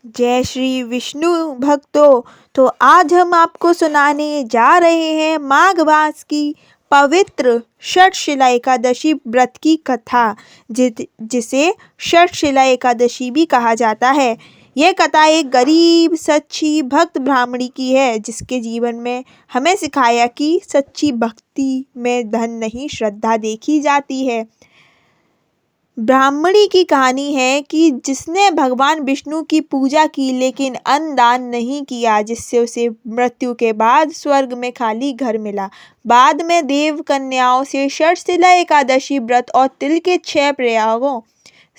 जय श्री विष्णु भक्तों। तो आज हम आपको सुनाने जा रहे हैं माघ मास की पवित्र षटशिला एकादशी व्रत की कथा, जिसे षटशिला एकादशी भी कहा जाता है। यह कथा एक गरीब सच्ची भक्त ब्राह्मणी की है, जिसके जीवन में हमें सिखाया कि सच्ची भक्ति में धन नहीं, श्रद्धा देखी जाती है। ब्राह्मणी की कहानी है कि जिसने भगवान विष्णु की पूजा की लेकिन अन्न दान नहीं किया, जिससे उसे मृत्यु के बाद स्वर्ग में खाली घर मिला। बाद में देव कन्याओं से षटशिला एकादशी व्रत और तिल के 6 प्रयोगों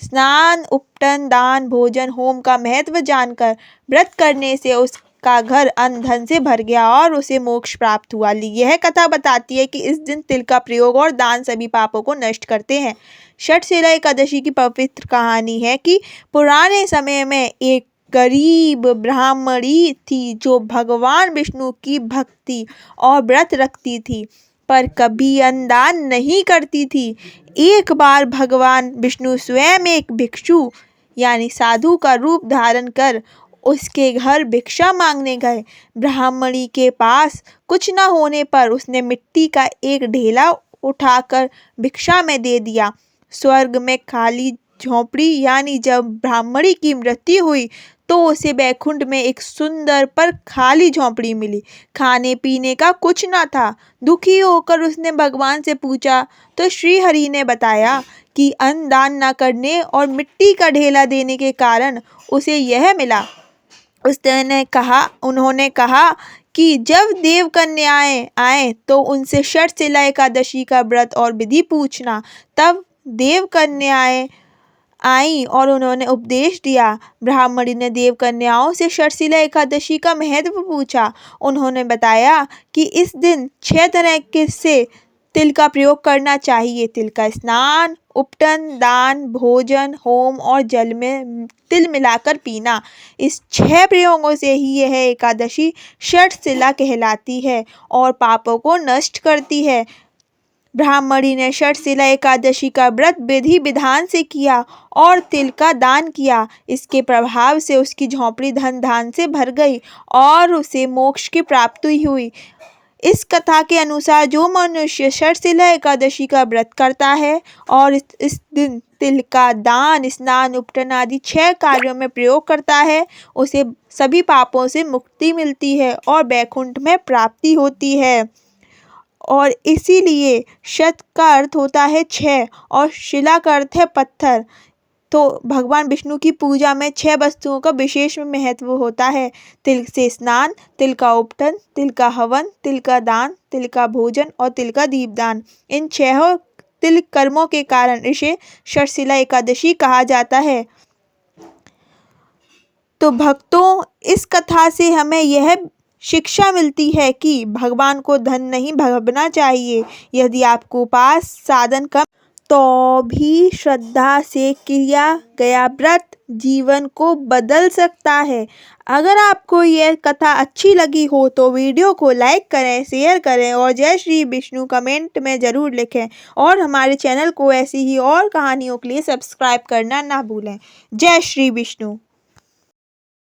स्नान, उपटन, दान, भोजन, होम का महत्व जानकर व्रत करने से उसका घर अन्न धन से भर गया और उसे मोक्ष प्राप्त हुआ। यह कथा बताती है कि इस दिन तिल का प्रयोग और दान सभी पापों को नष्ट करते हैं। षटशिला एकादशी की पवित्र कहानी है कि पुराने समय में एक गरीब ब्राह्मणी थी जो भगवान विष्णु की भक्ति और व्रत रखती थी, पर कभी अन्नदान नहीं करती थी। एक बार भगवान विष्णु स्वयं एक भिक्षु यानी साधु का रूप धारण कर उसके घर भिक्षा मांगने गए। ब्राह्मणी के पास कुछ न होने पर उसने मिट्टी का एक ढेला उठाकर भिक्षा में दे दिया। स्वर्ग में खाली झोंपड़ी यानी जब ब्राह्मणी की मृत्यु हुई तो उसे वैकुंठ में एक सुंदर पर खाली झोंपड़ी मिली। खाने पीने का कुछ न था। दुखी होकर उसने भगवान से पूछा तो श्री हरि ने बताया कि अन्न दान न करने और मिट्टी का ढेला देने के कारण उसे यह मिला। उन्होंने कहा कि जब देव कन्याएं आए तो उनसे षटशिला एकादशी का व्रत और विधि पूछना। तब देव कन्याएं आई और उन्होंने उपदेश दिया। ब्राह्मणी ने देव कन्याओं से षटशिला एकादशी का महत्व पूछा। उन्होंने बताया कि इस दिन 6 तरह के से तिल का प्रयोग करना चाहिए। तिल का स्नान, उपटन, दान, भोजन, होम और जल में तिल मिलाकर पीना। इस 6 प्रयोगों से ही यह एकादशी षटशिला कहलाती है और पापों को नष्ट करती है। ब्राह्मणी ने षटशिला एकादशी का व्रत विधि विधान से किया और तिल का दान किया। इसके प्रभाव से उसकी झोंपड़ी धन धान से भर गई और उसे मोक्ष की प्राप्ति हुई। इस कथा के अनुसार जो मनुष्य षटशिला एकादशी का व्रत करता है और इस दिन तिल का दान, स्नान, उपटन आदि 6 कार्यों में प्रयोग करता है, उसे सभी पापों से मुक्ति मिलती है और वैकुंठ में प्राप्ति होती है। और इसीलिए शत का अर्थ होता है 6 और शिला का अर्थ है पत्थर। तो भगवान विष्णु की पूजा में 6 वस्तुओं का विशेष महत्व होता है। तिल से स्नान, तिल का उपटन, तिल का हवन, तिल का दान, तिल का भोजन और तिल का दीपदान। इन 6 तिल कर्मों के कारण इसे षटशिला एकादशी कहा जाता है। तो भक्तों, इस कथा से हमें यह शिक्षा मिलती है कि भगवान को धन नहीं भावना चाहिए। यदि आपको पास साधन कम तो भी श्रद्धा से किया गया व्रत जीवन को बदल सकता है। अगर आपको यह कथा अच्छी लगी हो तो वीडियो को लाइक करें, शेयर करें और जय श्री विष्णु कमेंट में ज़रूर लिखें। और हमारे चैनल को ऐसी ही और कहानियों के लिए सब्सक्राइब करना ना भूलें। जय श्री विष्णु।